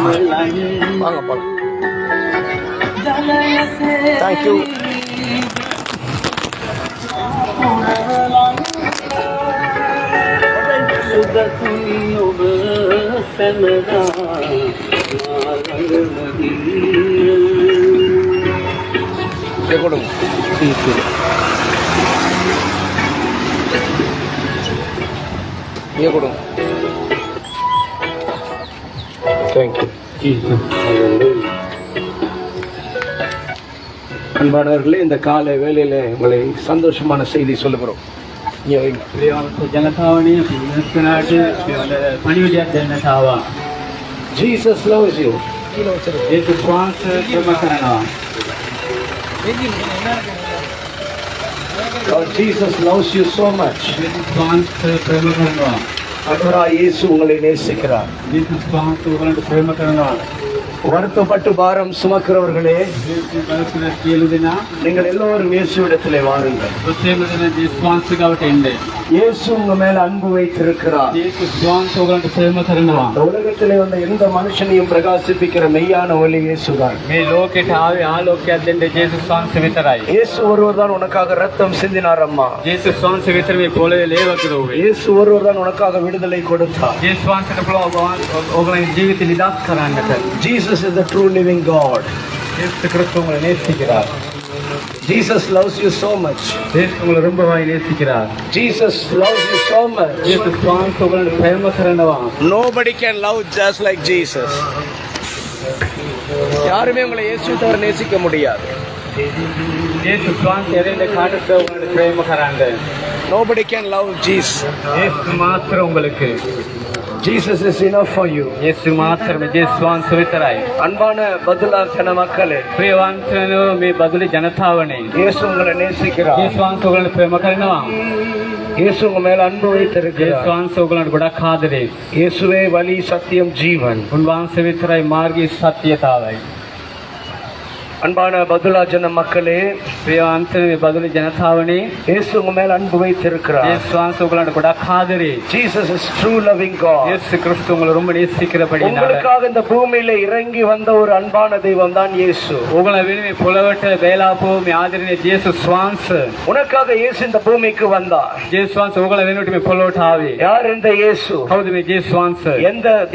வாங்க போலாம். தேங்க்யூ. கொடுங்க. கொடுங்க. தேங்க்யூ. அன்பானவர்களே, இந்த காலை வேளையில உங்களை சந்தோஷமான செய்தி சொல்லுகிறோம். Jesus loves you. God, Jesus loves you so much. கர்த்தராகிய இயேசு உங்களை நேசிக்கிறார். வருத்தப்பட்டு பாரம் சுமக்கிறவர்களே, நீங்கள் எல்லோரும் இயேசுவிடத்திலே வாருங்கள். இயேசு உங்க மேல அன்பு வைத்திருக்கிறார். உலகத்திலே வந்த எந்த மனுஷனையும் பிரகாசிப்பிக்கிற மெய்யான ஒளி இயேசுதான். இயேசு ஒருவர் தான் உனக்காக ரத்தம் சிந்தினார் அம்மா. இயேசு ஒருவர் தான் உனக்காக விடுதலை கொடுத்தார். Jesus is the true living God. இயேசு கிறிஸ்து உங்களை நேசிக்கிறார். Jesus loves you so much. இயேசு உங்களை ரொம்பவாய் நேசிக்கிறார். Jesus loves you so much. இயேசு உங்களை பிரேமகரனவா. Nobody can love just like Jesus. யாருமே உங்களை இயேசு தவிர நேசிக்க முடியாது. இயேசு எரேண்ட காட்டத்தை உங்களை பிரேமகரங்க. Nobody can love Jesus. இயேசு மாத்திரம் உங்களுக்கு. Jesus is enough for you. இயேசு மாத்திரமே. ஜேசுவான் சுவித்தராய். அன்பான பதுலா ஜன மக்களே, பிரியவான்தனோ மே பதுலி ஜனதாவனே, இயேசு உங்களை நேசிக்கிறார். ஜேசுவான் உங்களை பிரேமகரனவா. இயேசு உங்க மேல அன்பு வைத்திருக்கிறார். ஜேசுவான் உங்களை குடக்காதரே. இயேசுவே வழி சத்தியம் ஜீவன். உன்வான் சுவித்தராய் மார்கி சத்தியதாவை. அன்பான பதுலா ஜன மக்களே, பதுலி ஜனதாவனே, இயேசு உங்க மேல அன்பு வைத்திருக்கிறார். Jesus is true loving God. இயேசு கிறிஸ்து உங்களை ரொம்ப நேசிக்கிறபடியால் உங்களுக்காக இந்த பூமியில இறங்கி வந்த ஒரு அன்பான தெய்வம் தான் இயேசு. உங்களை விரும்பி புலவட்ட வேலாப்போ ஆதரனே இயேசு ஸ்வான்ஸ். உனக்காக இயேசு இந்த பூமிக்கு வந்தார். ஜேசுவான்ஸ் உங்களை விரும்பி புலவட்டாவே. யார் இந்த இயேசு? ஹவுது மே ஜேசுவான்ஸ்.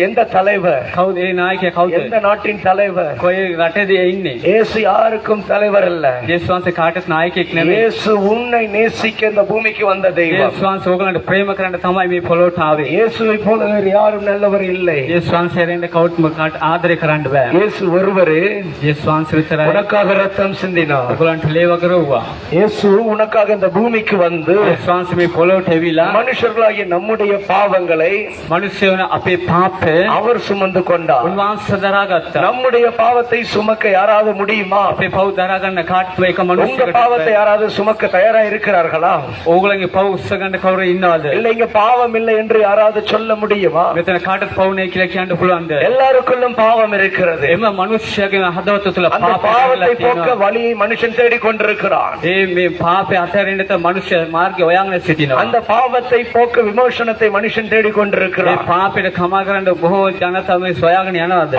எந்த தலைவர்? ஹவுது ஏ நாயக. ஹவுது எந்த நாட்டின் தலைவர்? கோய் ரட்டதே இன்னே. இயேசு யாருக்கும் தலைவர் அல்ல. இயேசுவான்ஸ் காட்டத் நாயகக் නෙමෙයි. இயேசு உன்னை நேசிக்க இந்த பூமிக்கு வந்த தெய்வம். இயேசுவான்ஸ் உங்களை பிரேම කරන්න තමයි මේ පොළොවට ආවේ. இயேசுவை போல வேறு யாரும் நல்லவர் இல்லை. இயேசுவான்ஸ் එරෙන්න කවුරුම ආදරය කරන්න බෑ. இயேசு ஒருவரே. இயேசுவான்ஸ் විතරයි உனக்காக ரத்தம் சிந்தினார். உங்கලන්ට ලේව කරවුවා. இயேசு உனக்காக இந்த பூமிக்கு வந்து இயேசுவான்ஸ் මේ පොළොවට එවිලා மனுஷர்களாகிய நம்முடைய பாவங்களை மனுஷயන අපේ පාපය அவர் சுமந்து கொண்டார். උන්වහන්සේ දරාගත්තා. நம்முடைய பாவத்தை சுமக்க யாராவது முடியுமா? අපේ පව් දරා ගන්න කාටද එක මනුස්සයෙකුට? உங்க பாவத்தை யாராவது சுமக்க தயாரா இருக்கிறார்களா? ඕගොල්ලන්ගේ පව් උස්ස ගන්න කවුරු ඉන්නවද? இல்ல இங்க பாவம் இல்லை என்று யாராவது சொல்ல முடியுமா? මෙතන කාටද පව් නැහැ කියලා කියන්න පුළුවන්ද? எல்லாருக்குள்ளும் பாவம் இருக்கிறது. එම මනුස්සයාගේ හදවත තුල பாவத்தை போக்க வழியை மனுஷன் தேடிக் கொண்டிருக்கிறான். මේ පාපය අතරින් නැත මනුෂ්‍ය මාර්ගය හොයන්නේ සිටිනවා. அந்த பாவத்தை போக்க விமோசனத்தை மனுஷன் தேடிக் கொண்டிருக்கிறான். මේ පාපයට කමා කරන්න බොහෝ ජනතාව මේ සොයාගෙන යනවාද?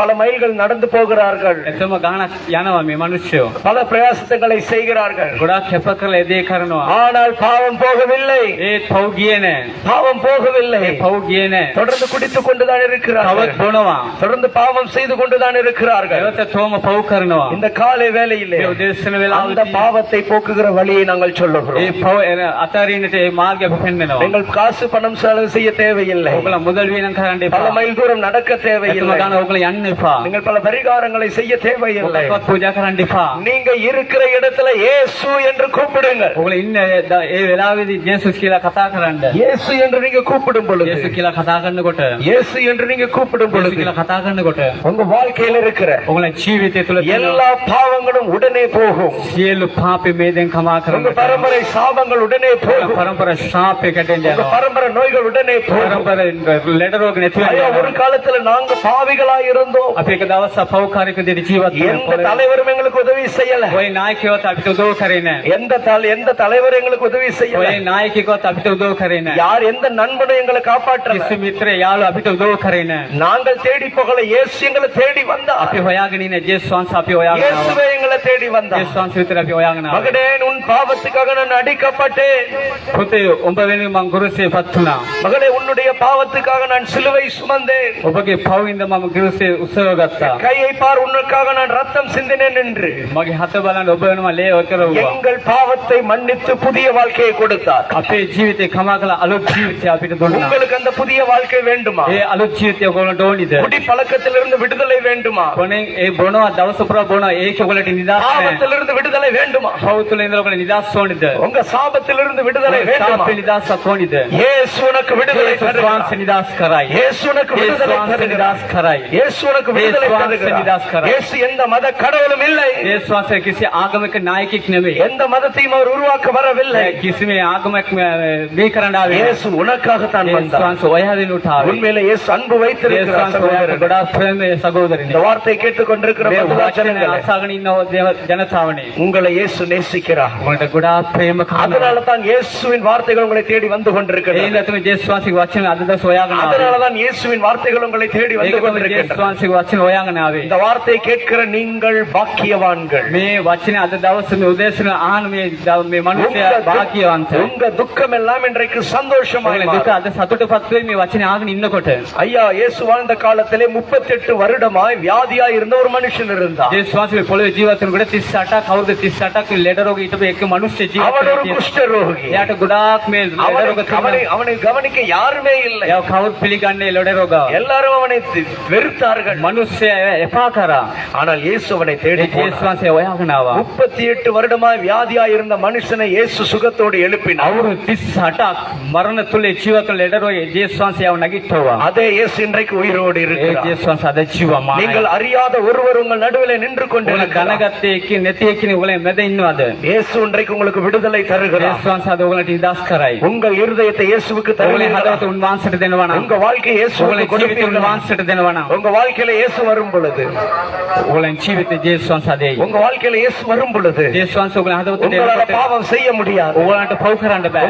பல மைல்கள் நடந்து போகிறார்கள். එතම යනවා මේ මිනිස්සු. பல பிரயாசங்களை செய்கிறார்கள். ගොඩක් කැප කරලා එදේ කරනවා. ஆனால் பாவம் போகவில்லை. ඒත් පව් ගියේ නැහැ. பாவம் போகவில்லை. පව් ගියේ නැහැ. தொடர்ந்து குடித்துக் கொண்டுதான் இருக்கிறார்கள். තවත් බොනවා. தொடர்ந்து பாவம் செய்து கொண்டுதான் இருக்கிறார்கள். ඒත් තෝම පව් කරනවා. இந்த காலை வேளையிலே උදේසන வேளாව அந்த பாவத்தை போக்குகிற வழியை நாங்கள் சொல்லுகிறோம். ඒ පව් අතරින්නට ඒ මාර්ගය පෙන්වනවා. நீங்கள் காசு பணம் செலவு செய்ய தேவையில்லை. உங்களை முதல் வீணம் කරන්න එපා. பல மைல் தூரம் நடக்க தேவையில்லை. உங்களை යන්න එපා. நீங்கள் பல பரிகாரங்களை செய்ய தேவையில்லை. பூஜா කරන්න එපා. நீங்க இருக்கிற இடத்துல இயேசு என்று கூப்பிடுங்கள். உங்களை ඉන්න ඒ වෙලාවේදී ජේසුස් කියලා කතා කරන්න. இயேசு என்று நீங்க கூப்பிடும் பொழுது, இயேசு කියලා කතා කරනකොට, இயேசு என்று நீங்க கூப்பிடும் பொழுது, කියලා කතා කරනකොට உங்க வாழ்க்கையில இருக்கிற உங்களை ජීවිතය තුළ எல்லா பாவங்களும் உடனே போகும். සියලු පාපේ මේදෙන් කමා කරන්න. உங்க பரம்பரை சாபங்கள் உடனே போகும். பரம்பரை ශාපේ කැටෙන්න යනවා. உங்க பரம்பரை நோய்கள் உடனே போகும். பரம்பரை ලෙඩ රෝග නැති වෙනවා. ஒரு காலத்துல நாங்க பாவிகளா இருந்தோம். අපි එක දවසක් පව්කාරයෙක් විදිහට ජීවත් எந்த தலைவரும் எங்களுக்கு உதவி செய்யல. ඔය නායකයෝත් අපිට උදව් කරේ නැහැ. எந்த தலைவர் எங்களுக்கு உதவி செய்யல. ඔය නායකයෙක්වත් අපිට උදව් කරේ නැහැ. யார் எந்த நண்பனும் எங்களை காப்பாற்றல. කිසි මිත්‍රයෙ යාළුවෝ අපිට උදව් කරේ නැහැ. நாங்கள் தேடி போகல, இயேசு எங்களை தேடி வந்தார். අපි හොයාගෙන ඉන්නේ ජේසුස් වහන්සේ අපි හොයාගෙන ආවා. இயேசுவே எங்களை தேடி வந்தார். ජේසුස් වහන්සේ විතර අපි හොයාගෙන ආවා. மகனே, உன் பாவத்துக்காக நான் அடிக்கப்பட்டேன். පුතේ ඔබ වෙනුවෙන් මං කුරුසියේපත් වුණා. மகனே, உன்னுடைய பாவத்துக்காக நான் சிலுவை சுமந்தேன். ඔබගේ පවින්ද මම කුරුසියේ උස්සව ගත්තා. கையை பார், உனக்காக நான் ரத்தம் சிந்தினேன் என்று. මගේ හත බලන්න ඔබ වෙනම ලේ ඔය කරවුවා. எங்கள் பாவத்தை மன்னித்து புதிய வாழ்க்கையை கொடுத்தார். අපේ ජීවිතේ කමා කළ අලුත් ජීවිතය අපිට දුන්නා. உங்களுக்கு அந்த புதிய வாழ்க்கை வேண்டுமா? ඒ අලුත් ජීවිතය ඔයගොල්ලන්ට ඕනිද? குடி பழக்கத்திலிருந்து விடுதலை வேண்டுமா? කොනෙන් ඒ බොනවා දවස පුරා බොනවා ඒක ඔයගොල්ලන්ට නිදහස් නැහැ. பாவத்திலிருந்து விடுதலை வேண்டுமா? පෞතුල ඉඳලා ඔයගොල්ලෝ නිදහස් ඕනිද? உங்க சாபத்திலிருந்து விடுதலை வேண்டுமா? සාපේ නිදහසක් ඕනිද? இயேசு உனக்கு விடுதலை ජේසුස් වහන්සේ නිදහස් කරයි. இயேசு உனக்கு விடுதலை නිදහස් කරයි. இயேசு உனக்கு விடுதலை தருகிறார். இயேசு எந்த மத கடவுளும் இல்லை. ජේසුස් වහන්සේ කිසි ආගමික නායකයෙක් නෙමෙයි. எந்த மதத்தையும் அவர் உருவாக்க வரவில்லை. කිසිම ආගමක් මේ කරන්න ආවේ. இயேசு உனக்காக தான் வந்தார். ජේසුස් වහන්සේ ඔය හැදිනුට ආවේ. உண்மையிலே இயேசு அன்பு வைத்திருக்கிறார். ගොඩාක් ප්‍රේමයේ සහෝදරනේ. இந்த வார்த்தை கேட்டுக்கொண்டிருக்கிற වචනේ ආසාගෙන ඉන්න ජනතාවනේ. உங்களை இயேசு நேசிக்கிறார். උඹට ගොඩාක් ප්‍රේම කරනවා. அதனால தான் இயேசுவின் வார்த்தைகள் உங்களை தேடி வந்து கொண்டிருக்கிறது. ඒ ලතුනේ ජේසුස් වහන්සේගේ වචන අද දවස් හොයාගෙන ආවේ. அதனால தான் இயேசுவின் வார்த்தைகள் உங்களை தேடி வந்து கொண்டிருக்கிறது. ජේසුස් වහන්සේගේ වචන හොයාගෙන ආවේ. இந்த வார்த்தையை கேட்கிற நீங்கள் பாக்கியவான்கள். මේ වචනේ අද දවස් මේ උදේසන ආන මේ මනුස්සයා භාග්‍යවන්ත. உங்க துக்கம் எல்லாம் இன்றைக்கு சந்தோஷமாய் දුක மாறும். අද සතුටපත් වෙයි මේ වචනේ ආගෙන ඉන්නකොට. ஐயா, இயேசு வாழ்ந்த காலத்திலே 38 வருடமாய் வியாதியாய் இருந்த ஒரு மனுஷன் இருந்தார். ජේසුස් වහන්සේ පොළොවේ ජීවත් වෙනකොට 38ක් කවුරුද 38ක් ලෙඩ රෝගී හිටපු එක මිනිස්සු ජීවත් அவன் ஒரு වෙනවා. குஷ்டரோகி. එයාට ගොඩාක් මේ ලෙඩ රෝග තිබුණා. அவனை கவனிக்க யாருமே இல்லை. එයා කවුරුත් පිළිගන්නේ ලෙඩ රෝග. எல்லாரும் அவனை வெறுத்தார்கள். මිනිස්සු එපා කරා. ஆனால் இயேசு அவனை தேடி ජේසුස් වහන්සේ හොයාගෙන ආවා. 38 வருடமாய் வியாதியாய் இருந்த மனுஷனை இயேசு சுகத்தோடு எழுப்பினார். අවුරුදු 38ක් මරණ තුලේ ජීවත් වෙන ලෙඩ රෝගී ජේසුස් වහන්සේ ආව නැගිට්ටුවා. அதே இயேசு இன்றைக்கு உயிரோடு ඒ இருக்கிறார். ජේසුස් වහන්සේ අද ජීවමානයි. நீங்கள் அறியாத ஒருவர் உங்கள் நடுவிலே நின்று උගල கொண்டிருக்கிறார். ගණගත්තේ එක්ක නැති එක්කනේ උගල මැද ඉන්නවද? இயேசு இன்றைக்கு உங்களுக்கு விடுதலை தருகிறார். ජේසුස් වහන්සේ අද උගලට නිදහස් කරයි. உங்கள் இருதயத்தை இயேசுவுக்கு උගලේ தருகிறார். හදවත උන්වහන්සේට දෙනවා නම් உங்க வாழ்க்கை උගලේ இயேசுவுக்கு ජීවිතය கொடுப்பீர்கள். උන්වහන්සේට දෙනවා නම් உங்க வாழ்க்கையில இயேசு வரும் பொழுது, උගලන් ජීවිතේ ජේසුස් වහන්සේ දෙයි. உங்க வாழ்க்கையில இயேசு வரும் பொழுது ජේසුස් වහන්සේ උගලන් හදවත உங்களால දෙනකොට பாவம் செய்ய முடியாது. උගලන්ට පව් කරන්න බෑ.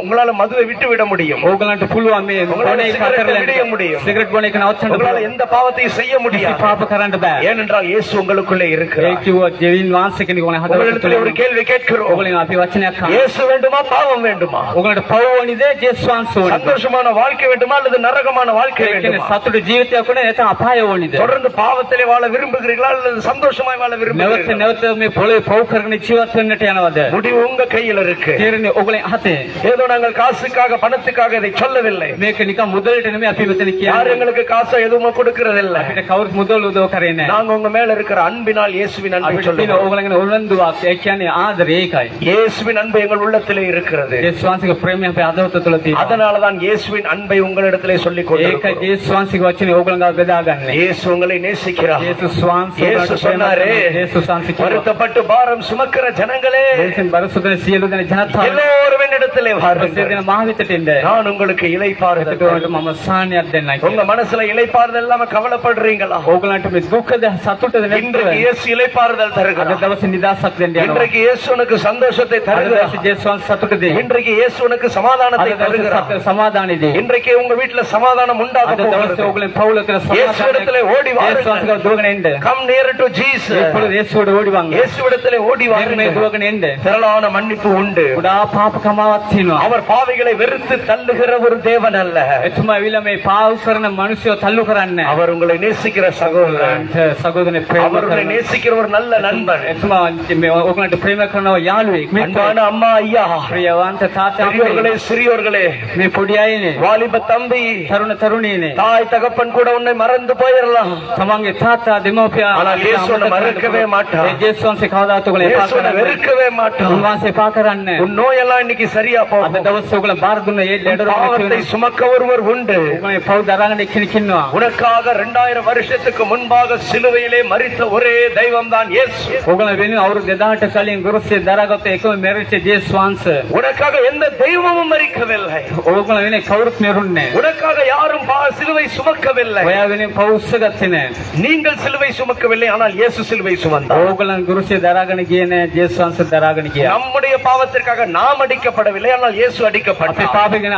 உங்களால மதுவை விட்டு விட முடியும். උගලන්ට පුළුවන් මේ බොනේ සිගරට් විඩිය முடியும். සිගරට් බොන එක නවත්තන්න உங்களால පුළුවන්. எந்த பாவத்தையும் செய்ய முடியாது. පාප කරන්න බෑ. ஏனென்றால் இயேசு உங்களுக்குள்ளே ඒ இருக்கிறார். කිව්වොත් ජීවින් වහන්සේ කෙනෙක් උගලන් හදවත உங்களிடத்தில் ஒரு තුල கேள்வி கேட்கிறோம். උගලන් අපි වචනයක් අහනවා. இயேசு வேண்டுமா, பாவம் வேண்டுமா? උගලන්ට පව් ඕනිද ජේසුස් වහන්සේ ඕනිද? சந்தோஷமான வாழ்க்கை வேண்டுமா அல்லது நரகமான வாழ்க்கை ඒ කියන්නේ வேண்டுமா? සතුට ජීවිතයක් ඕනේ නැත්නම් අපාය ඕනිද? தொடர்ந்து பாவத்திலே வாழ விரும்புகிறீர்களா அல்லது சந்தோஷமாய் வாழ නැවත விரும்புகிறீர்களா? නැවත මේ පොළේ පව් කරගෙන ජීවත් වෙන්නට යනවද? முடிவு உங்க கையில் இருக்கு. තේරෙන්නේ ඔයගලේ අතේ. ஏதோ நாங்கள் காசுக்காக பணத்துக்காக இதை சொல்லவில்லை. මේක නිකන් මුදලට නෙමෙයි අපි මෙතන யார் කියන්නේ. எங்களுக்கு காசை எதுவுமே கொடுக்கறதில்ல. අපිට කවුරුත් මුදල් උදව් කරේ නැහැ. நாங்க உங்க மேல இருக்கிற அன்பினால் இயேசுவின் அன்பை අපිට තියෙන சொல்லுவோம். ඕගලගෙන උනන්දුවක් ඒ කියන්නේ ආදරය ඒකයි. இயேசுவின் அன்பு எங்கள் உள்ளத்திலே இருக்கிறது. ජේසුස් වහන්සේගේ ප්‍රේමය අපේ හදවත තුළ තියෙනවා. அதனாலதான் இயேசுவின் அன்பை உங்களிடத்திலே சொல்லிக் ඒකයි கொண்டிருக்கிறோம். ජේසුස් වහන්සේගේ වචනේ ඕගලන් ගාව බෙදාගන්නේ. இயேசு உங்களை நேசிக்கிறார். ජේසුස් වහන්සේ இயேசு ඔයගලන්ට ප්‍රේම சொன்னாரே, කරනවා. ජේසුස් වහන්සේ කිව්වා வருத்தப்பட்டு பாரம் சுமக்கிற ஜனங்களே, දේශෙන් බරසුදන සියලු දෙනා ජනතාව எல்லோரும் என்னிடத்திலே வாருங்கள். සියලු මහ වෙතට එන්න. நான் உங்களுக்கு இளைப்பாறுதல் ඒකට தருவேன். මම සාහනයක් දෙන්නයි. உங்க மனசுல இளைப்பாறுதல் இல்லாம கவலைப்படுறீங்களா? ඕගලන්ට මේ දුකද සතුටද இன்றைக்கு නැද්ද? இயேசு இளைப்பாறுதல் අද தருகிறார். දවසේ නිදහසක් දෙන්න යනවා. இன்றைக்கு இயேசு உனக்கு சந்தோஷத்தை අද தருகிறார். දවසේ ජේසුස් වහන්සේ සතුට දෙයි. இன்றைக்கு இயேசு உனக்கு අද சமாதானத்தை දවසේ தருகிறார். සමාදානෙ දෙයි. இன்றைக்கு உங்க வீட்டுல சமாதானம் உண்டாக අද දවසේ போகிறது. ඕගලන් පවුල කර இயேசுவிடத்திலே ஓடி ජේසුස් வாருங்கள். වහන්සේ දුවගෙන එන්න. Come nearer to Jesus. පොළ ජේසුවට ඕඩි Vanga. இயேசுவிடத்திலே ஓடி මේ வாருங்கள். දුවගෙන එන්න. திரளான மன்னிப்பு உண்டு. ගොඩා පාප කමාවක් තියෙනවා. அவர் பாவிகளை வெறுத்து தள்ளுகிற ஒரு தேவன் அல்ல. එතුමා ඇවිල්ලා මේ පාව් කරන මිනිස්සු තල්ලු කරන්නේ. அவர் உங்களை நேசிக்கிற சகோதரன். සහෝදරනේ ප්‍රේම அவர் உங்களை කරන. நேசிக்கிற ஒரு நல்ல நண்பன். එතුමා මේ ඕගලන්ට ප්‍රේම කරනවා යාළුවෙක්. அன்பான அம்மா, ஐயா, ප්‍රියවන්ත තාත්තා பெரியவர்களே, சிறியோர்களே, මේ පොඩි අයනේ. வாலிப தம்பி, තරුණ තරුණීනේ. தாய் தகப்பன் கூட உன்னை மறந்து போயிடலாம். තමන්ගේ තාත්තා දෙමව්පියා ஆனால் இயேசு உன்னை மறக்கவே மாட்டார். ඒ ජේසුස් වහන්සේ කවදාත් ඔයගොල්ලෝ එපා இயேசு உன்னை කරන්නේ. வெறுக்கவே மாட்டார். උන්වහන්සේ එපා කරන්නේ. உன் நோயெல்லாம் இன்னைக்கு சரியா අද போகும். දවස් ඔයගොල්ලෝ බාර දුන්න ඒ ලෙඩ රෝග பாவத்தை சுமக்க ஒருவர் உண்டு. ඔයගොල්ලෝ පව් දරාගෙන එක්කෙනෙක් ඉන්නවා. உனக்காக 2000 வருஷத்துக்கு முன்பாக சிலுவையிலே மரித்த ஒரே தெய்வம் தான் இயேசு. ඔයගොල්ලෝ වෙන අවුරුදු 2000ට කලින් ගුරුසේ දරාගත්ත එකම මෙරිච්ච ජේසුස් වහන්සේ. உனக்காக எந்த தெய்வமும் மரிக்கவில்லை. ඔයගොල්ලෝ වෙන කවුරුත් මෙරුන්නේ. உனக்காக யாரும் சிலுவை சுமக்கவில்லை. ඔයා වෙන පව් උස්සගත්තේ නැහැ. நீங்கள் சிலுவை சிலுவை சுமக்கவில்லை, ஆனால் இயேசு சிலுவை சுமந்தார். ඕගලන් ගුරුසේ දරාගෙන ගියේ නෑ, ජේසුස් වහන්සේ දරාගෙන ගියා. நம்முடைய பாவத்திற்காக நாம் அடிக்கப்படவில்லை, ஆனால் இயேசு අපේ அடிக்கப்பட்டார். පාපේ ගැන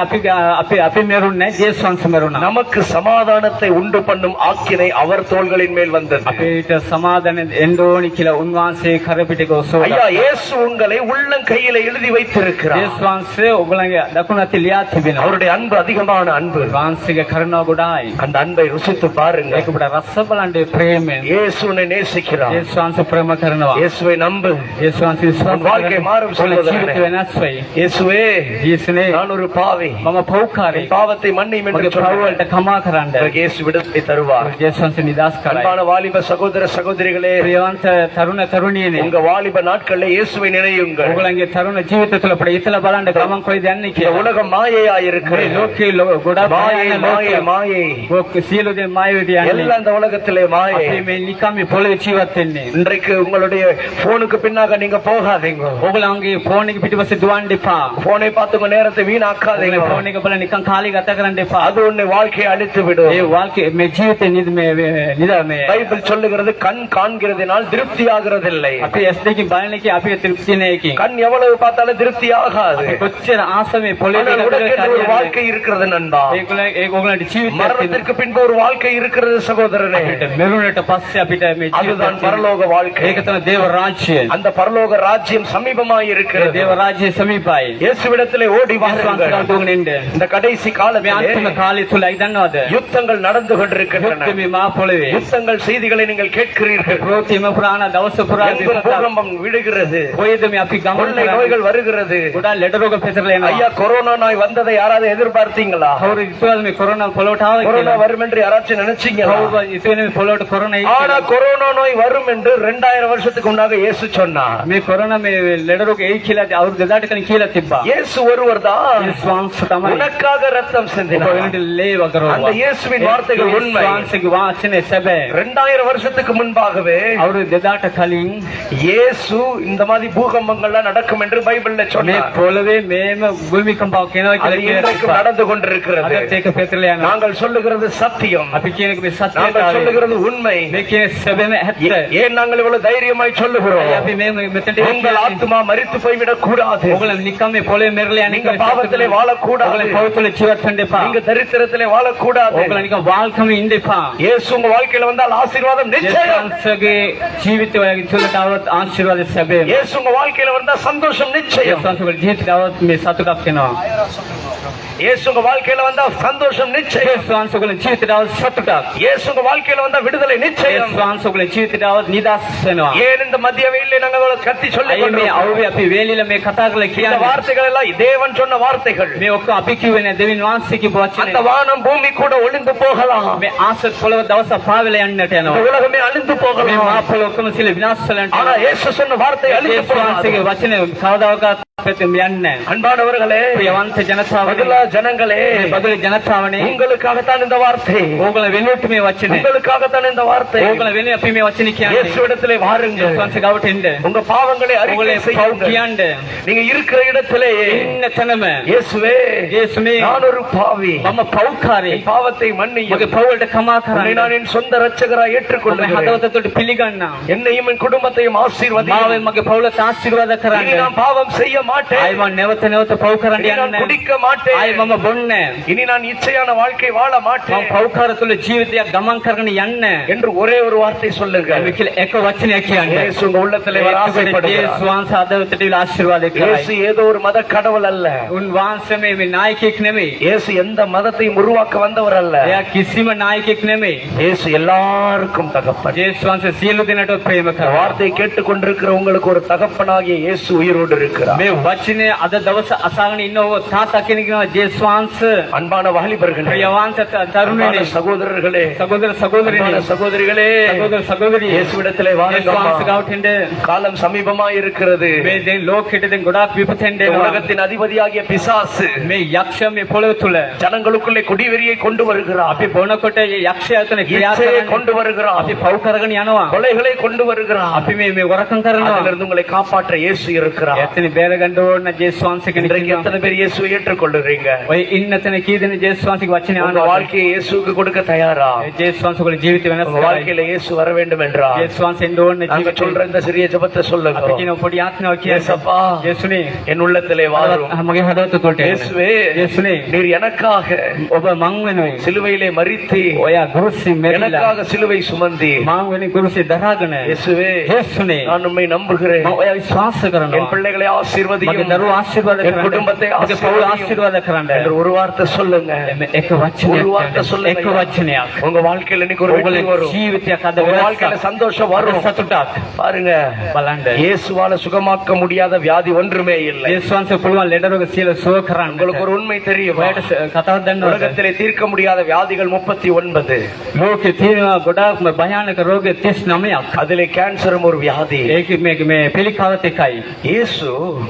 අපි මෙරුන්නේ නෑ, ජේසුස් වහන්සේ මෙරුණා. நமக்கு சமாதானத்தை உண்டு பண்ணும் ஆக்கினை அவர் தோள்களின் மேல் வந்தது. අපේට සමාදාන එන්න ඕනි කියලා උන්වහන්සේ කරපිටක ඔසවලා. ஐயா, இயேசு உங்களை உள்ளங்கையில எழுதி வைத்திருக்கிறார். ජේසුස් වහන්සේ ඔයගලගේ දකුණු අතේ ලියා තිබෙනවා. அவருடைய அன்பு அதிகமான அன்பு. වහන්සේගේ කරුණාව ගොඩායි. அந்த அன்பை ருசித்து பாருங்க. ඒක ඔබට රස බලන්න ප්‍රේමයෙන්. இயேசு உன்னை நேசிக்கிறார். ජේසුස් වහන්සේ ප්‍රේම කරනවා. இயேசுவை நம்பு. ජේසුස් වහන්සේ විශ්වාස உன் வாழ்க்கை மாறும் ඔබේ சகோதரனே. ජීවිත වෙනස් වෙයි. இயேசுவே, ජීසුනේ நான் ஒரு பாவி, මම පව්කාරී. என் பாவத்தை மன்னியும் என்று මගේ පව් சொல்லுங்கள். වලට කමා කරන්න. இயேசு விடுதலை தருவார். ජේසුස් වහන්සේ නිදහස් කරයි. அன்பான வாலிப சகோதர சகோதரிகளே, ප්‍රියවන්ත තරුණ තරුණියනේ. உங்க வாலிப நாட்களில் இயேசுவை நினையுங்கள். ඔයගලගේ තරුණ ජීවිත තුළ අපිට ඉතලා බලන්න ගමන් කොයිද යන්නේ இந்த කියලා. உலகம் மாயையா මේ இருக்கிறது. ලෝකේ ගොඩාක් மாயை மாயை மாயை සියලු දේ මායයට යන්නේ. எல்லாம் இந்த உலகத்திலே மாயை. අපි මේ නිකම් මේ පොළවේ ජීවත් වෙන්නේ. இன்றைக்கு உங்களுடைய போனுக்கு பின்னாக நீங்க போகாதீங்க. ඔයගලගේ ෆෝන් එක පිටිපස්සේ දුවන්න එපා. போனை பார்த்து உங்க நேரத்தை வீணாக்காதீங்க. ඔයගලගේ ෆෝන් එක බලලා නිකන් කාලය ගත කරන්න එපා. அது உன்னை வாழ்க்கையை அழித்து விடும். ඒ වාක්‍ය මේ ජීවිතේ මේ பைபிள் சொல்லுகிறது, கண் காண்கிறதினால் திருப்தி ஆகிறதில்லை. අපි S2කින් බලන එකේ අපි තෘප්ති නෑ එකකින්. கண் எவ்வளவு பார்த்தாலும் திருப்தி ஆகாது. අපි කොච්චර ආස මේ පොළවේ ஆனால் ගත உனக்கு ஒரு කරලා வாழ்க்கை இருக்கிறது நண்பா. ඔයගලන්ට ජීවිතයක් மரணத்திற்கு பின்பு ஒரு வாழ்க்கை இருக்கிறது சகோதரனே. තියෙනවා. මෙරුණට පස්සේ අපිට මේ அதுதான் ජීවිතය பரலோக வாழ்க்கை. ඒක තමයි දේව රාජ්‍යය. அந்த பரலோக ராஜ்யம் சமீபமாய் ඒ இருக்கிறது. දේව රාජ්‍යය සමීපයි. இயேசுவிடத்திலே ஓடி வாருங்கள். වහන්සේ இந்த கடைசி මේ காலத்திலே අන්තිම කාලය තුලයි දන්නවද? யுத்தங்கள் நடந்து கொண்டிருக்கின்றன. යුද්ධ මේ මහ පොළවේ. யுத்தங்கள் செய்திகளை நீங்கள் கேட்கிறீர்கள். ප්‍රෝතිම පුරාණ දවස පුරා எங்கும் பூகம்பம் விடுகிறது. කොයිද මේ අපි ගමන් கொள்ளை කරන්නේ? நோய்கள் வருகிறது. ගොඩාක් ලෙඩ රෝග පෙතරලා එනවා. ஐயா, கொரோனா நோய் வந்ததை யாராவது எதிர்பார்த்தீங்களா? කවුරු හිතුවද මේ කොරෝනා පොළොවට ආවා கொரோனா කියලා? வரும் என்று யாராச்சும் நினைச்சீங்களா? කවුරු හිතුවේ මේ පොළොවට කොරෝනා එයි ஆனா කියලා? கொரோனா நோய் வரும் என்று 2000 வருஷத்துக்கு முன்னாக இயேசு சொன்னார். මේ කොරෝනා මේ ලෙඩ රෝග එයි කියලා අවුරුදු 2000 කලින් කියලා තිබ්බා. இயேசு ஒருவர் தான் යේසුස් වහන්සේ තමයි உனக்காக ரத்தம் ඔබ சிந்தினார். වෙනට ලේ වගරවුවා. அந்த இயேசுவின் வார்த்தைகள் உண்மை. යේසුස් වහන්සේගේ වාචනේ සැබෑ. 2000 வருஷத்துக்கு முன்பாகவே අවුරුදු 2000 කලින් இயேசு இந்த மாதிரி பூகம்பங்கள்லாம் நடக்கும் என்று பைபிள்ல මේ சொன்னார். පොළවේ මේම භූමිකම්පාවක් එනවා அது කියලා இன்றைக்கு කියනවා. நடந்து கொண்டிருக்கிறது. අදත් ඒක පෙතරලා යනවා. நாங்கள் சொல்லுகிறது சத்தியம். අපි කියන එක මේ நாங்கள் සත්‍යතාවය. சொல்லுகிறது உண்மை. මේ කියන සැබෑම ඇත්ත. ஏன் நாங்கள் இவ்வளவு தைரியமாய் சொல்லுகிறோம்? අපි මේ මෙතනට உங்கள் ஆத்மா மரித்து போய்விடக் கூடாது. ඔයගොල්ලෝ නිකම් මේ පොළවේ මෙරලා යන්නේ நீங்க பாவத்திலே வாழக்கூடாது. ඔයගොල්ලෝ පෞතුල ජීවත් වෙන්න එපා. நீங்க தரித்திரத்திலே வாழக்கூடாது. ඔයගොල්ලෝ නිකම් වාල්කම ඉන්න එපා. இயேசு உங்க வாழ்க்கையில வந்தால் ஆசீர்வாதம் நிச்சயம். ජේසුස්ගේ ජීවිතය ඔයගේ තුළට આવත් ආශිර්වාද සැබෑම. இயேசு உங்க வாழ்க்கையில வந்தா சந்தோஷம் நிச்சயம். ජේසුස්ගේ ජීවිතයට આવත් මේ සතුටක් එනවා. இயேசு உங்க வாழ்க்கையில வந்தா சந்தோஷம் நிச்சயம். ජේසුස්ගේ ජීවිතයට આવත් සතුටක්. இயேசு உங்க வாழ்க்கையில வந்தா விடுதலை நிச்சயம். ජේසුස්ගේ ජීවිතයට આવත් නිදහස් වෙනවා. ஏன் இந்த மத்திய வெயிலே நாங்கள் இவ்வளவு கத்தி சொல்லி අයි මේ අවුවේ අපි වේලිල මේ කතා කරලා இந்த කියන්නේ வார்த்தைகள் எல்லாம் தேவன் சொன்ன வார்த்தைகள். මේ ඔක්කොම අපි කිව්වේ නෑ දෙවියන් වහන්සේ කියපු அந்த වචනේ. வானம் பூமி கூட ஒளிந்து போகலாம். මේ ආසත් පොළව දවසක් පාවෙලා යන්නට இந்த යනවා. உலகமே அழிந்து මේ போகலாம். මහ පොළව ඔක්කොම සිල විනාශ වෙලා ஆனா යනවා. இயேசு சொன்ன வார்த்தை அழிந்து ජේසුස් போகாது. වහන්සේගේ වචනේ කවදාකවත් පැතෙම යන්නේ නැහැ. அன்பானவர்களே, ප්‍රියවන්ත ජනතාවනේ, பதுலா ஜனங்களே, මේ බදුලේ ජනතාවනේ, உங்களுக்காகத்தான் இந்த வார்த்தை. ඕගොල්ලෝ වෙනුවට මේ වචනේ, உங்களுக்காகத்தான் இந்த வார்த்தை. ඕගොල්ලෝ වෙනුවෙන් අපි මේ වචනේ කියන්නේ. இயேசுவிடத்திலே வாருங்கள். ජේසුස් වහන්සේ ගාවට එන්න. உங்க பாவங்களை அறிக்கை ඕගොල්ලෝ පව් செய்யுங்கள். කියන්න. நீங்க இருக்கிற இடத்திலேயே ඉන්න තැනම இயேசுவே, ජේසුනේ நான் ஒரு பாவி, මම පව්කාරී. என் பாவத்தை மன்னியும். මගේ පව් වලට කමා உன்னை කරන්න. நான் என் சொந்த இரட்சகராய் මම ஏற்றுக்கொள்கிறேன். හදවත තුළ පිළිගන්නා. என்னையும் என் குடும்பத்தையும் මාව ஆசீர்வதியும். මගේ පවුලට ආශිර්වාද இனி කරන්න. நான் பாவம் செய்ய மாட்டேன். ආයි මම නැවත නැවත පව් කරන්න இனி நான் යන්නේ නැහැ. குடிக்க மாட்டேன். ආයි මම බොන්නේ නැහැ. இனி நான் இச்சையான வாழ்க்கை வாழ මම மாட்டேன் පව්කාර තුළ ජීවිතයක් ගමන් කරගෙන යන්නේ නැහැ. என்று ஒரே ஒரு வார்த்தை சொல்லுங்கள். අපි කියලා එක වචනයක් කියන්නේ. இயேசு உங்க உள்ளத்திலே வர ජේසුස් ஆசைப்படுகிறார். වහන්සේ හදවතට ආශිර්වාද இயேசு කරයි. ஏதோ ஒரு மத கடவுள் அல்ல. උන්වහන්සේ මේ නායකයෙක් නෙමෙයි. இயேசு எந்த மதத்தையும் உருவாக்க வந்தவர் அல்ல. එයා කිසිම නායකයෙක් නෙමෙයි. இயேசு எல்லாருக்கும் தகப்பன். ජේසුස් වහන්සේ සියලු දෙනාට ප්‍රේම இந்த කරනවා. வார்த்தையை கேட்டுக்கொண்டிருக்கிற உங்களுக்கு ஒரு தகப்பனாகிய இயேசு உயிரோடு இருக்கிறார். මේ වචනේ අද දවස අසාගෙන ඉන්නව තාත්තා කෙනෙක් නෙවෙයි ජේසුස් වහන්සේ. அன்பான வாலிபர்களே, ප්‍රියවන්ත அன்பான තරුණයනි, சகோதரர்களே, සහෝදර සහෝදරිනි, அன்பான சகோதரிகளே, සහෝදර සහෝදරිය, இயேசுவிடத்திலே ජේසුස් வாருங்கள். වහන්සේ ගාවට එන්න. காலம் சமீபமாய் இருக்கிறது. මේ දැන් ලෝකෙට දැන් ගොඩාක් විපතෙන් இந்த දෙනවා. உலகத்தின் அதிபதியாகிய பிசாசு මේ යක්ෂ මේ පොළොව තුල ஜனங்களுக்குள்ளே குடிவெறியை கொண்டு வருகிறார். අපි බොනකොට මේ යක්ෂයා තුන ක්‍රියා இச்சையை කරන්නේ. கொண்டு வருகிறார். අපි පව් කරගෙන යනවා. கொலைகளை கொண்டு வருகிறார். අපි මේ වරකම් කරනවා. அதிலிருந்து உங்களை காப்பாற்ற இயேசு இருக்கிறார். එතන බේරගන්න දැනගන්න ඕන ජේසුස් වහන්සේ කෙනෙක් இன்றைக்கு ඉන්නවා. எத்தனை பேர் இயேசுவை ஏற்றுக்கொள்ளுறீங்க? ඔය ඉන්න තැන කී දෙනෙක් ජේසුස් වහන්සේගේ වචනේ உங்க අහනවා? வாழ்க்கையை இயேசுவுக்கு கொடுக்க தயாரா? ජේසුස් වහන්සේගේ ජීවිතය වෙනස් உங்க කරයි. வாழ்க்கையில இயேசு வர வேண்டும் என்றால் ජේසුස් වහන්සේ එන්න ඕන நாங்க ජීවිතේ. சொல்ற இந்த சிறிய ஜெபத்தை சொல்லுங்க. අපි කියන පොඩි ආත්මාව කියන්නේ இயேசப்பா, ජේසුනේ என் உள்ளத்திலே வாரும். මගේ හදවත තුළට එන්න. இயேசுவே, ජේසුනේ நீர் எனக்காக ඔබ මං වෙනුවෙන් சிலுவையிலே மரித்து ඔයා ගුරුසි මෙරිලා எனக்காக சிலுவை சுமந்தி. මං වෙනුවෙන් ගුරුසි දරාගෙන இயேசுவே, ජේසුනේ நான் உம்மை நம்புகிறேன். මම ඔයා විශ්වාස என் කරනවා. பிள்ளைகளை මගේ ஆசீர்வதியும், දරුවෝ ආශිර්වාද என் කරන්න. குடும்பத்தை මගේ පවුල ஆசீர்வதியும் ආශිර්වාද කරන්න. என்று ஒரு வார்த்தை சொல்லுங்க. එක ஒரு වචනයක් வார்த்தை එක சொல்லுங்க. වචනයක් உங்க வாழ்க்கையில இன்னைக்கு ஒரு வெற்றி ඔයගොල්ලෝ வரும். ජීවිතයක් අද உங்க வாழ்க்கையில சந்தோஷம் வரும். සතුටක් பாருங்க, බලන්න. இயேசுவால சுகமாக்க முடியாத வியாதி ஒன்றுமே இல்லை. ජේසුස් වහන්සේ පුළුවන් ලෙඩ රෝග සියල්ල සුව කරන්න. உங்களுக்கு ஒரு உண்மை தெரியும். ඔයාලට කතාවක් දන්නවද? உலகத்திலே தீர்க்க முடியாத வியாதிகள் 39. ලෝකේ තියෙනවා ගොඩාක්ම භයානක රෝග 39ක්. அதிலே கேன்சரும் ஒரு வியாதி. ඒක මේ පිළිකාවත් එකයි. இயேசு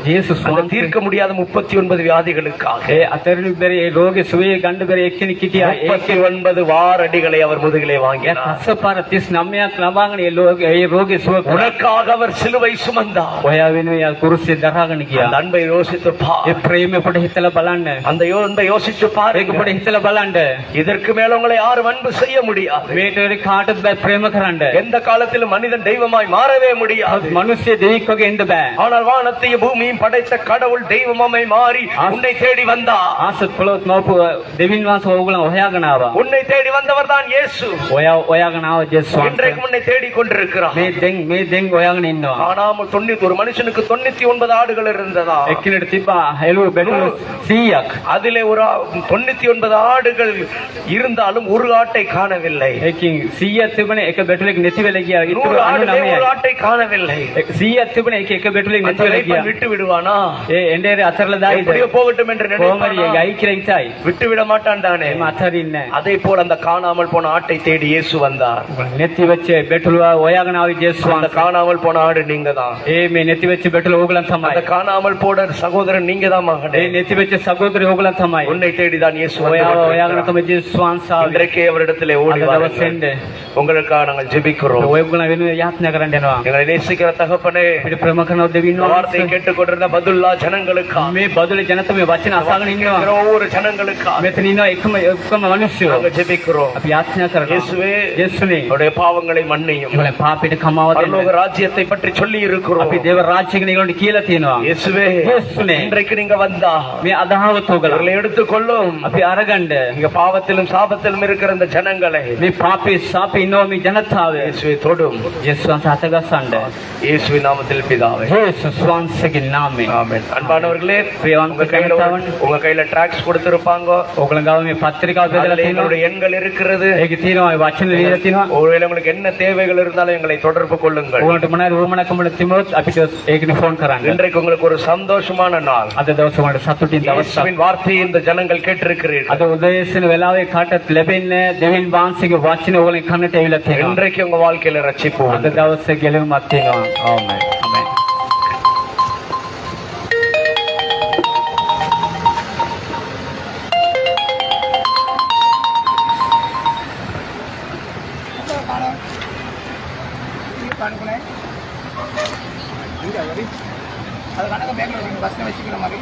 ජේසුස් அந்த වහන්සේ தீர்க்க முடியாத 39 வியாதிகளுக்காக ඒ අතරින් බැරි ඒ රෝගේ සුවේ ගන්න බැරි එක්කෙනෙක් හිටියා. ඒක 39 வாரடிகளை அவர் முதுகிலே வாங்கினார். අස්සපාර 39ක් ලබාගෙන ඒ රෝගේ සුව කරා. உனக்காக அவர் சிலுவை சுமந்தார். ඔයා වෙනුවෙන් යා කුරුසිය දරාගෙන அந்த ගියා. அன்பை யோசித்து பார். ඒ ප්‍රේමය පොඩ හිතලා බලන්න. அந்த அன்பை யோசித்து ඒක பாருங்க. පොඩ හිතලා බලන්න. இதற்கு மேல உங்களை யாரும் அன்பு செய்ய முடியாது. මේට වෙරි කාටවත් බෑ ප්‍රේම කරන්න. எந்த காலத்திலும் மனிதன் தெய்வமாய் மாறவே முடியாது. මිනිස්සු දෙවියෙක් වගේ එන්න බෑ. ஆனால் வானத்தையும் பூமியும் படைத்த கடவுள் தெய்வமாய் மாறி உன்னை தேடி வந்தார். ආසත් පොළොත් නෝපු දෙවියන් වහන්සේ ඕගොල්ලෝ හොයාගෙන ආවා. உன்னை தேடி வந்தவர் தான் இயேசு. හොයාගෙන ආව ජේසුස් වහන්සේ. இன்றைக்கு உன்னை தேடி கொண்டிருக்கிறார். මේ දෙන් හොයාගෙන ඉන්නවා. காணாமல் 90 ஒரு மனுஷனுக்கு 99 ஆடுகள் இருந்ததா? එක්කිනෙට තිබ්බා හෙළුව බැටළු 100ක්. அதிலே ஒரு 99 ஆடுகள் இருந்தாலும் ஒரு ஆட்டை காணவில்லை. ඒකින් 100ක් තිබුණේ එක බැටළුවෙක් නැති වෙලා ගියා. 100 ඉතුරු ஆடுகளே ஒரு 99යි. ஆட்டை காணவில்லை. 100ක් තිබුණේ එක බැටළුවෙක් அந்த නැති වෙලා வைப்பன் ගියා. விட்டு விடுவானா? ඒ එඬේරේ අතරලා දායිද? எப்படியோ போகட்டும் என்று කොහමරි நினைப்பானா? ගයි කියලා ඉතයි. விட்டு விட மாட்டான் தானே. එම අතරින්නේ නැහැ. அதே போல அந்த காணாமல் போன ஆட்டை தேடி இயேசு வந்தார். නැති වෙච්ච බැටළුවා හොයාගෙන ආවේ ජේසුස් அந்த වහන්සේ. காணாமல் போன ஆடு நீங்க தான். ඒ මේ නැති වෙච්ච බැටළුව ඕගලන් அந்த තමයි. காணாமல் போன சகோதரன் நீங்க தான் மகனே. ඒ නැති වෙච්ච සහෝදරයෝ ඕගලන් තමයි. உன்னை தேடிதான் இயேசு ඔයාව හොයාගෙන வந்தார். තමයි ජේසුස් වහන්සේ ආවේ. இன்றைக்கே அவரிடத்திலே ஓடி අද வாருங்கள். දවසෙන්ද உங்களுக்காக நாங்கள் ஜெபிக்கிறோம். ඔයගොල්ලෝ වෙනුවෙන් යාඥා කරන්න යනවා. எங்களை நேசிக்கிற தகப்பனே, අපිට ප්‍රේම කරන දෙවියන් வார்த்தை වහන්සේ கேட்டுக்கொண்டிருந்த பதுல்லா ஜனங்களுக்காக, මේ බදුලේ ජනතාව මේ වචන අසාගෙන ඉන්නවා. ஒவ்வொரு ஜனங்களுக்காக මෙතන ඉන්නවා එකම මිනිස්සු. நாங்கள் ஜெபிக்கிறோம். අපි යාඥා කරනවා. இயேசுவே, යේසුනේ அவருடைய பாவங்களை மன்னியும். ඒගොල්ලෝ පාපයට කමාව பரலோக දෙන්න. ராஜ்யத்தை பற்றி சொல்லி இருக்கிறோம். අපි දේව රාජ්‍ය ගැන ඒගොල්ලන්ට කියලා තියෙනවා. இயேசுவே, இயேசுவே, இன்றைக்கு நீங்க வந்தா මේ අදහවත ඔයගොල්ලෝ அவர்களை எடுத்துக்கொள்ளும். අපි අරගන්න. இங்க பாவத்திலும் சாபத்திலும் இருக்கிற இந்த ஜனங்களை මේ පාපේ සාපේ ඉන්නවා මේ ජනතාව. இயேசுவே தொடும். ජේසුස් වහන්සේ අතගස්සන්න. இயேசுவின் நாமத்தில் பிதாவே, ජේසුස් වහන්සේගේ නාමයෙන්. ஆமென். அன்பானவர்களே, ප්‍රියවන්ත உங்க கையில ட்ராக்ஸ் கொடுத்திருப்பாங்க. ඔයගොල්ලෝ ගාව මේ පත්‍රිකාව බෙදලා அதுல තියෙනවා. எங்களுடைய எண்கள் இருக்கிறது. ඒකේ තියෙනවා මේ වචන ලියලා තියෙනවා. ஒருவேளை உங்களுக்கு என்ன தேவைகள் இருந்தாலும் எங்களை தொடர்பு கொள்ளுங்கள். ඔයගොල්ලන්ට මොනවාරි වුමනකම තිබුණොත් අපිට ඒකනේ ෆෝන් කරන්න. இன்றைக்கு உங்களுக்கு ஒரு சந்தோஷமான நாள். අද දවසේ වලට සතුටින් දවසක්. இயேசுவின் வார்த்தையை இந்த ஜனங்கள் கேட்டிருக்கிறீர்கள். අද උදෑසන වෙලාවේ කාටත් ලැබෙන්නේ දෙවියන් වහන්සේගේ වචන ඕගොල්ලන් කන්නට ඇවිල්ලා තියෙනවා. இன்றைக்கு உங்க வாழ்க்கையில ரட்சிப்பு අද உண்டு. දවසේ ගැලවීමක් තියෙනවා. ආමෙන්. ආමෙන්. அது கணக்கு பேக்கில் வச்சுக்கிற மாதிரி